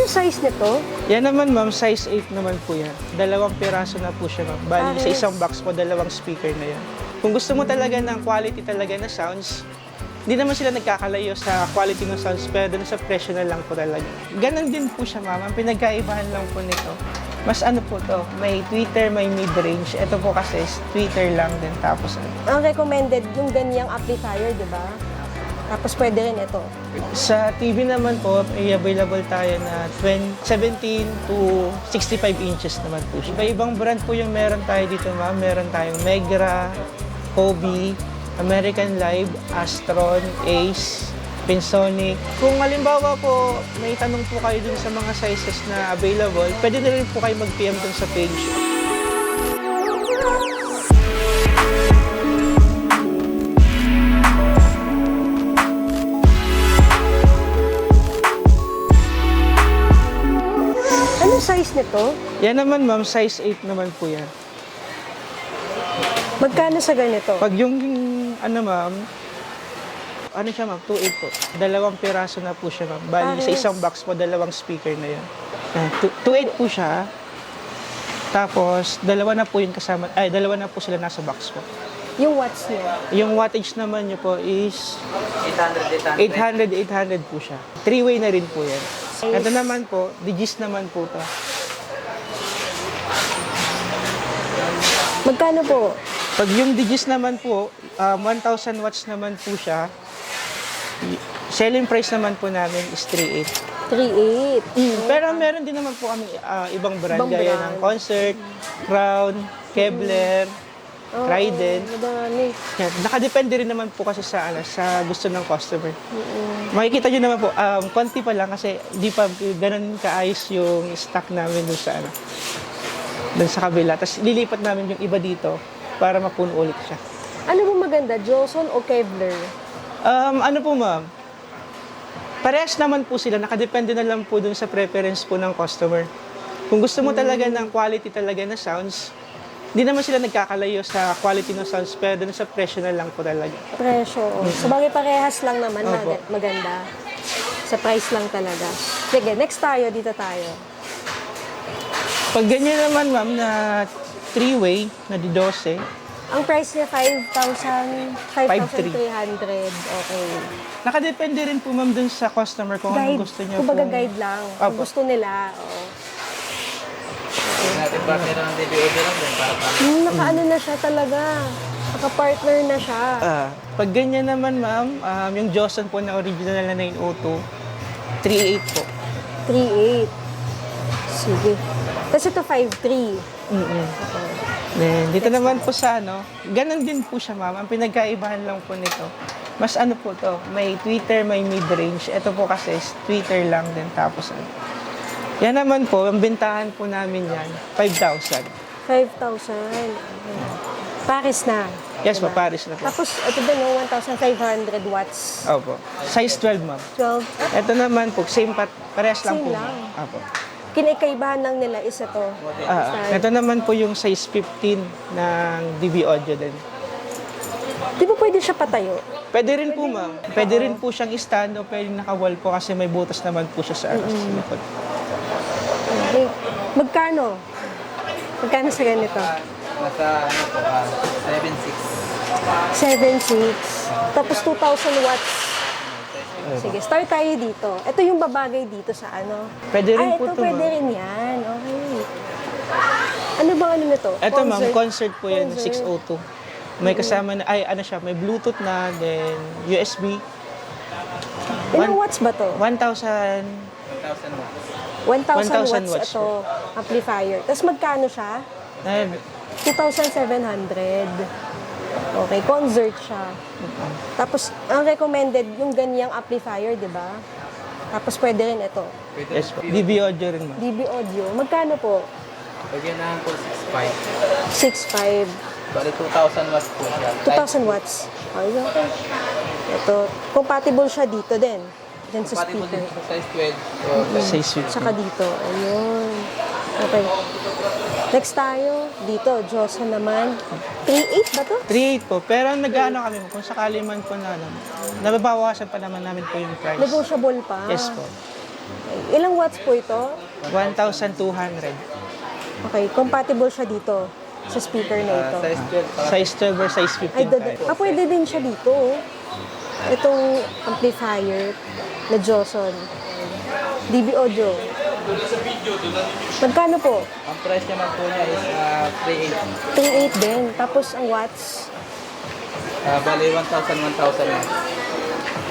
Ano size nito? Yan naman ma'am, size 8 naman po yan. Dalawang piraso na po siya ma'am. Bali, sa isang box po, dalawang speaker na yan. Kung gusto mo talaga ng quality talaga na sounds, hindi naman sila nagkakalayo sa quality ng sounds, pero dun sa presyo na lang po talaga. Ganon din po siya ma'am. Ang pinagkaibahan lang po nito, mas ano po to, may tweeter, may mid-range. Ito po kasi tweeter lang din. Tapos Ang recommended yung ganyang amplifier, di ba? Tapos pwede rin ito. sa TV naman po, may available tayo na 17 to 65 inches naman po siya. Iba-ibang brand po yung meron tayo dito ma'am. Meron tayong Megra, Hobie, American Live, Astron, Ace, Pensonic. Kung halimbawa po, may tanong po kayo dun sa mga sizes na available, pwede na rin po kayo mag-PM dun sa page. Anong size nito? Yan naman ma'am, size 8 naman po yan. Magkano sa ganito? Pag yung ano ma'am, ano siya ma'am, 2.8 po. Dalawang piraso na po siya ma'am. Bali, sa isang box po, dalawang speaker na yan. 2.8 po siya. Tapos, dalawa na po yung kasama, dalawa na po sila nasa box po. Yung watts niya. Yung wattage naman niyo po is 800 po siya. 3-way na rin po yan. Ito naman po, digis naman po to. Magkano po? Pag yung digis naman po, 1,000 watts naman po siya. Selling price naman po namin is 3.8. 3.8. Pero meron din naman po kami ibang brand Ibang gaya brand. ng Concert, Crown, Kevlar, Trident. Madami. Yan. Nakadepende rin naman po kasi sa sa gusto ng customer. Makikita nyo naman po, konti pa lang kasi di pa ganun kaayos yung stock namin dun sa dun sa kabila. Tapos lilipat namin yung iba dito para mapuno ulit siya. Ano po maganda? Joson o Kevlar? Ano po ma'am? Parehas naman po sila. Nakadepende na lang po dun sa preference po ng customer. Kung gusto mo talaga ng quality talaga na sounds, hindi naman sila nagkakalayo sa quality ng sounds, pero dun sa presyo na lang po talaga. Presyo. So, bagay parehas lang naman. Opo. Maganda. Sa price lang talaga. Sige, next tayo. Dito tayo. Pag ganyan naman ma'am na 3-way na di 12, Ang price niya 5,300. Okay. nakadepende rin po ma'am dun sa customer kung Guide. anong gusto niya Kumbaga po. guide lang. Kung Opo. gusto nila. Oo. Natin partner ng DBOD lang din para Nakaano na siya talaga. Naka-partner na siya. Pag ganyan naman ma'am, yung Johnson po na original na 902, 3.8 po. 3.8. Sige. Tapos ito 5.3. Then, dito naman po sa ganun din po siya ma'am. Ang pinagkaibahan lang po nito, mas po to, may tweeter, may mid-range. Ito po kasi tweeter lang din. Tapos yan naman po, ang bentahan po namin yan, 5,000. 5,000. Paris na. Yes po, Paris na po. Tapos ito din yung 1,500 watts. Opo. Size 12 ma'am. 12. Ito naman po, parehas lang Same po. lang. Opo. Kinakaibahan lang nila is ito. Ito naman po yung size 15 ng DB Audio din. Di ba pwede siya patayo? Pwede rin po ma'am. Pwede rin po siyang stand o pwede naka-wall po kasi may butas naman po siya sa sa likod. Okay. Magkano? Magkano sa ganito? nasa 7.6. Tapos 2,000 watts. Sige, start tayo dito. Ito yung babagay dito sa Pwede rin po ito ito pwede ma'am. rin yan. Okay. Ano bang nito? Ito ma'am, concert po yan, Concert. 602. May kasama na, siya, may Bluetooth na, then USB. Ilang watts ba to? 1,000. 1,000 1,000 watts watts ito, amplifier. Tapos magkano siya? 2,700. Okay, concert siya. Tapos, ang recommended, yung ganyang amplifier, di ba? Tapos, pwede rin ito. Yes po. DB Audio rin ma'am. DB Audio. Magkano po? Pagyan po 6.5. 6.5. Bali 2,000 watts po siya. 2,000 watts. Ay, okay. Ito, compatible siya dito din. Din sa Compatible speaker. din sa size 12. Size 15. Saka dito. Ayun. Okay. Next tayo. Dito, Johnson naman. 3.8 ba to? 3.8 po. Pero nag-ano kami, kung sakali man po nababawasan pa naman namin po yung price. Negotiable pa. Yes po. Ilang watts po ito? 1,200. Okay, compatible siya dito sa speaker na ito. Size 12. Size 12 or size 15 Ay, tayo. pwede din siya dito. Oh. Itong amplifier na Joson. DB Audio. Magkano po? Ang price naman po niya is 3.8. 3.8 din. Tapos ang watts. Bali 1,000 watts.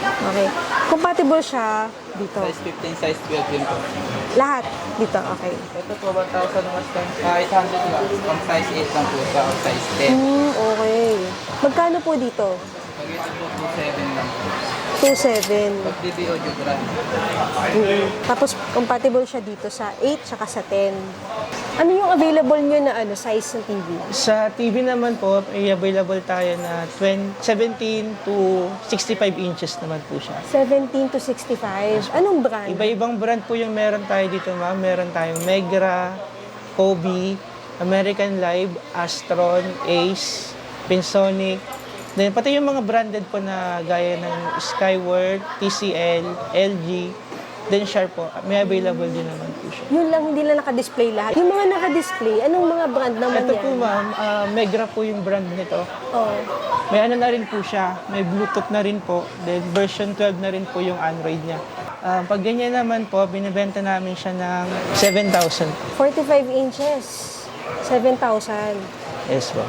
Okay. Compatible siya dito. Size 15, size 12 din po. Lahat dito. Okay. Ito po 1,000 watts lang. 800 watts. Pang size 8 lang po siya o size 10. Okay. Magkano po dito? Pag ito po 2.7 lang po. 2.7. Pag DB Audio brand. Tapos compatible siya dito sa 8 tsaka sa 10. Ano yung available nyo na size ng TV? Sa TV naman po, ay available tayo na 17 to 65 inches naman po siya. 17 to 65. Anong brand? Iba-ibang brand po yung meron tayo dito, ma'am. Meron tayong Megra, Kobe, American Live, Astron, Ace, Pensonic. Then pati yung mga branded po na gaya ng Skyward, TCL, LG, then Sharp po, may available din naman po siya. Yun lang, hindi lang naka-display lahat. Yung mga naka-display, anong mga brand naman Ito yan? po ma'am, Megra po yung brand nito. Oh. May ano na rin po siya, may Bluetooth na rin po, then version 12 na rin po yung Android niya. Pag ganyan naman po, binibenta namin siya ng 7,000. 45 inches. 7,000. Yes po.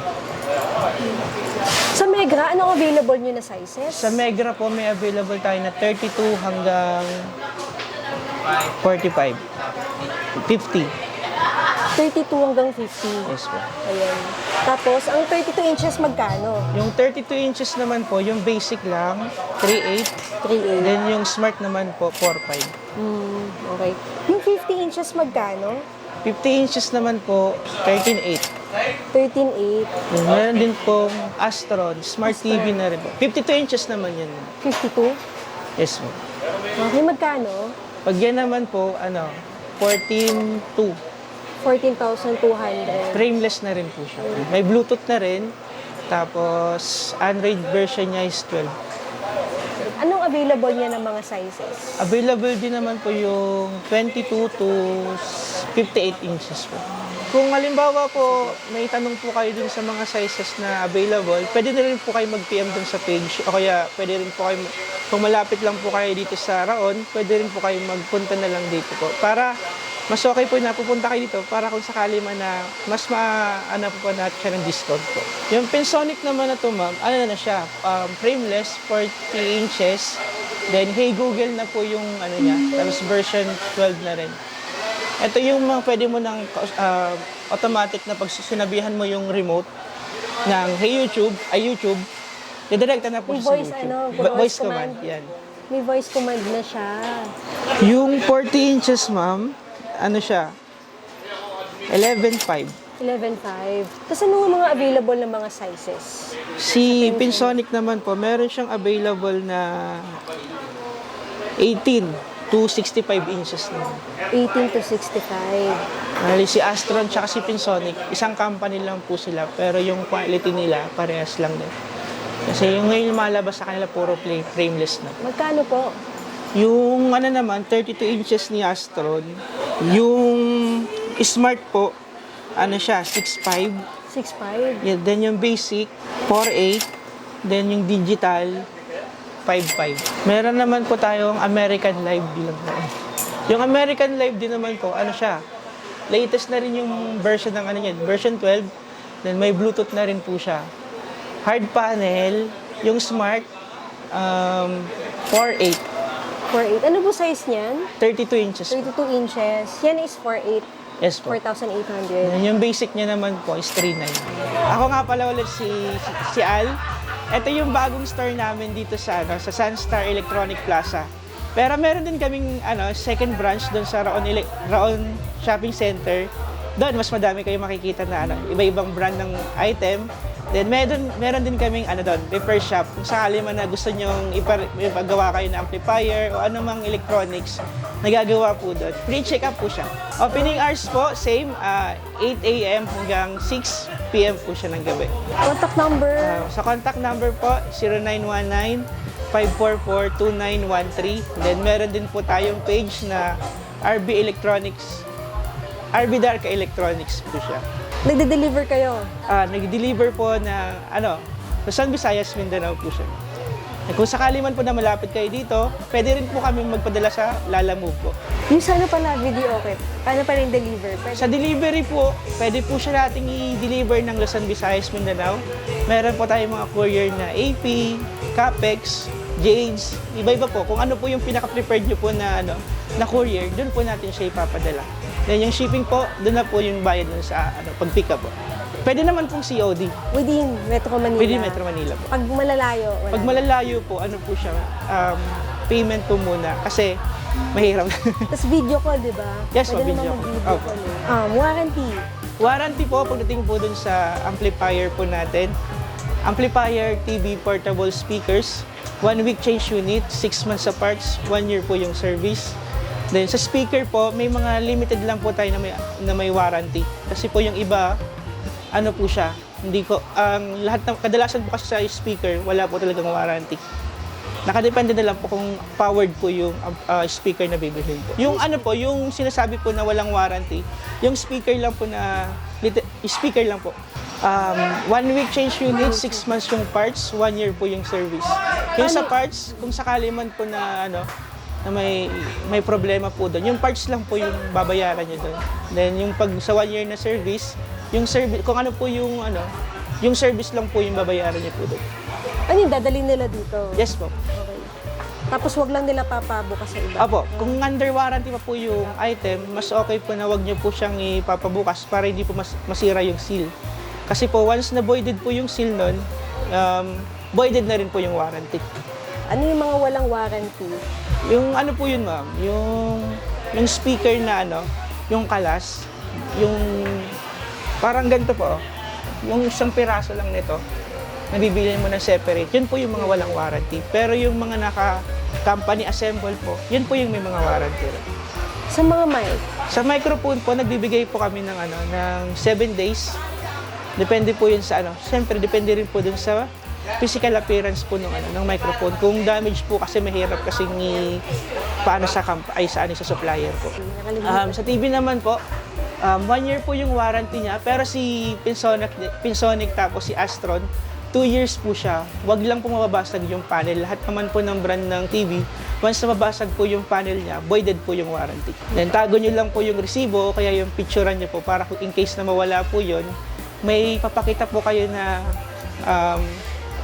Sa Megra, anong available nyo na sizes? Sa Megra po, may available tayo na 32 hanggang 45. 50. 32 hanggang 50. Yes po. Ayan. Tapos, ang 32 inches magkano? Yung 32 inches naman po, yung basic lang, 3.8. 3.8. Then yung smart naman po, 4.5. Okay. Yung 50 inches magkano? 50 inches naman po, 13.8. 13.8. Then meron din pong Astron, Smart TV na rin po. 52 inches naman yan. 52? Yes po. Okay, magkano? Pag yan naman po, 14.2. 14,200. Frameless na rin po siya. May Bluetooth na rin. Tapos, Android version niya is 12. Anong available niya ng mga sizes? Available din naman po yung 22 to 58 inches po. Kung halimbawa po, may tanong po kayo dun sa mga sizes na available, pwede na rin po kayo mag-PM dun sa page. O kaya, pwede rin po kayo, kung malapit lang po kayo dito sa Raon, pwede rin po kayo magpunta na lang dito po. Para mas okay po na pupunta kayo dito para kung sakali man na mas po natin siya ng discount po. Yung Pensonic naman na to, ma'am, na siya, frameless, 40 inches. Then, Hey Google na po yung niya. Tapos version 12 na rin. Ito yung mga pwede mo ng automatic na pag sinabihan mo yung remote ng Hey YouTube, didirekta na po May siya voice, sa YouTube. voice Voice command. command, yan. May voice command na siya. Yung 40 inches, ma'am, siya? 11.5. 11.5. Tapos ano mga available na mga sizes? Si Pensonic naman po, meron siyang available na 18 to 65 inches naman. 18 to 65. Si Astron tsaka si Pensonic, isang company lang po sila, pero yung quality nila parehas lang din. Kasi yung ngayon lumalabas sa kanila puro frameless na. Magkano po? Yung naman, 32 inches ni Astron, yung smart po, siya, 6.5. 6.5. Yeah, then yung basic, 4.8. Then yung digital, 5.5. Meron naman po tayong American Live lang na. Yung American Live din naman po, siya, latest na rin yung version ng version 12. Then may Bluetooth na rin po siya. Hard panel, yung smart, 4.8. 4.8. Ano po size niyan? 32 inches. 32 inches. Yan is 4.8. Yes po. 4,800. Yan, yung basic niya naman po is 3.9. Ako nga pala ulit si Al. Ito yung bagong store namin dito sa Sunstar Electronic Plaza. Pero meron din kaming second branch doon sa Raon Shopping Center. Doon mas madami kayong makikita na iba-ibang brand ng item. Then meron din kaming doon, repair shop. Kung sakali man na gusto nyong ipagawa kayo ng amplifier o anumang electronics, nagagawa po doon. Free check-up po siya. Opening hours po, same, 8 a.m. hanggang 6 p.m. po siya ng gabi. Contact number? Sa contact number po, 0919-544-2913. Then meron din po tayong page na RB Electronics, RB Darka Electronics po siya. Nagde-deliver kayo? Nag-deliver po na, Luzon, Visayas, Mindanao po siya. Kung sakali man po na malapit kayo dito, pwede rin po kami magpadala sa Lalamove po. Yung sana pala video okay. Paano pa rin deliver? Pwede. Sa delivery po, pwede po siya nating i-deliver ng Luzon, Visayas, Mindanao. Meron po tayong mga courier na AP, Capex, Jades, iba-iba po. Kung ano po yung pinaka-preferred nyo po na, na courier, doon po natin siya ipapadala. Then yung shipping po, doon na po yung bayad dun sa pag-pick up po. Pwede naman pong COD. Within Metro Manila? Within Metro Manila po. Pag malalayo, wala. Pag malalayo po, ano po siya, payment po muna. Kasi mahirap. Tapos video call, di ba? Yes, Pwede video naman call. mag-video Opo. call. Warranty. Warranty po, pagdating po dun sa amplifier po natin. Amplifier, TV, portable speakers, 1 week change unit, 6 months sa parts, 1 year po yung service. Then sa speaker po, may mga limited lang po tayo na may warranty. Kasi po yung iba, ano po siya, hindi ko, lahat ng, kadalasan po kasi sa speaker, wala po talagang warranty. Nakadepende na lang po kung powered po yung speaker na bibilhin po. Yung yung sinasabi po na walang warranty, yung speaker lang po na, speaker lang po. 1 week change unit, 6 months yung parts, 1 year po yung service. Yung sa parts, kung sakali man po na na may problema po doon, yung parts lang po yung babayaran nyo doon. Then yung pag sa 1 year na service, yung service, kung ano po yung yung service lang po yung babayaran nyo po doon. Ano yung dadalhin nila dito? Yes po. Okay. Tapos wag lang nila papabukas sa iba? Apo, kung under warranty pa po yung item, mas okay po na wag nyo po siyang ipapabukas para hindi po masira yung seal. Kasi po, once na voided po yung seal nun, voided na rin po yung warranty. Ano yung mga walang warranty? Yung ano po yun, ma'am, yung speaker na yung kalas, yung parang ganito po, yung isang piraso lang nito, nabibili mo na separate, yun po yung mga walang warranty. Pero yung mga naka-company assemble po, yun po yung may mga warranty. Sa mga mic? Sa microphone po, nagbibigay po kami ng ng 7 days. Depende po yun sa siyempre depende rin po dun sa physical appearance po ng microphone. Kung damage po kasi mahirap kasing paano sa sa supplier po. Sa TV naman po, 1 year po yung warranty niya, pero si Pinsonic tapos si Astron, 2 years po siya. Wag lang po mababasag yung panel. Lahat naman po ng brand ng TV, once na mabasag po yung panel niya, voided po yung warranty. Then tago nyo lang po yung resibo, kaya yung picturean nyo po para in case na mawala po yun, may papakita po kayo na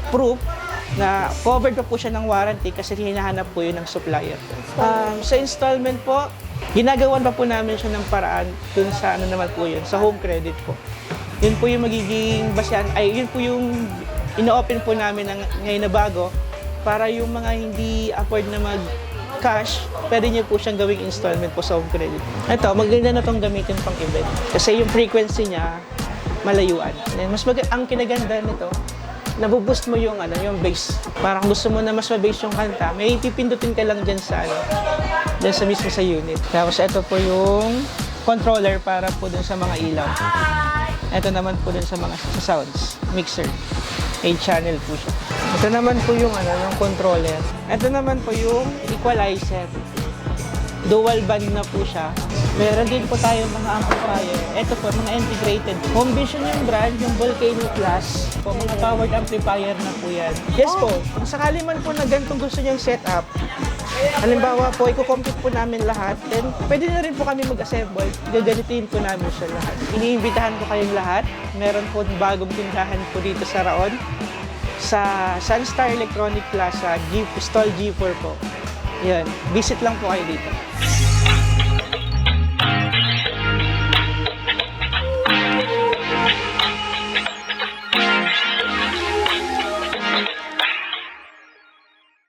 proof na covered pa po siya ng warranty kasi hinahanap po yun ng supplier. Sa installment po, ginagawan pa po namin siya ng paraan dun sa naman po yun, sa home credit po. Yun po yung magiging basehan, yun po yung ino-open po namin ngayon na bago para yung mga hindi afford na mag-cash, pwede nyo po siyang gawing installment po sa home credit. Ito, maganda na itong gamitin pang event kasi yung frequency niya, malayuan. And ang kinaganda nito, nabuboost mo yung bass. Parang gusto mo na mas ma-bass yung kanta, may pipindutin ka lang dyan sa dyan sa mismo sa unit. Tapos ito po yung controller para po dun sa mga ilaw. Ito naman po dun sa mga sounds, mixer. 8 channel po siya. Ito naman po yung yung controller. Ito naman po yung equalizer. Dual band na po siya. Meron din po tayo mga amplifier. Ito po, mga integrated. Home Vision yung brand, yung Volcano Plus. Po, mga powered amplifier na po yan. Yes po, kung sakali man po na ganitong gusto niyong setup, halimbawa po, i-compute po namin lahat, then pwede na rin po kami mag-assemble. Gaganitin po namin siya lahat. Iniimbitahan ko kayong lahat. Meron po bagong tindahan po dito sa Raon. Sa Sunstar Electronic Plaza, Stall G4 po. Yan, visit lang po kayo dito.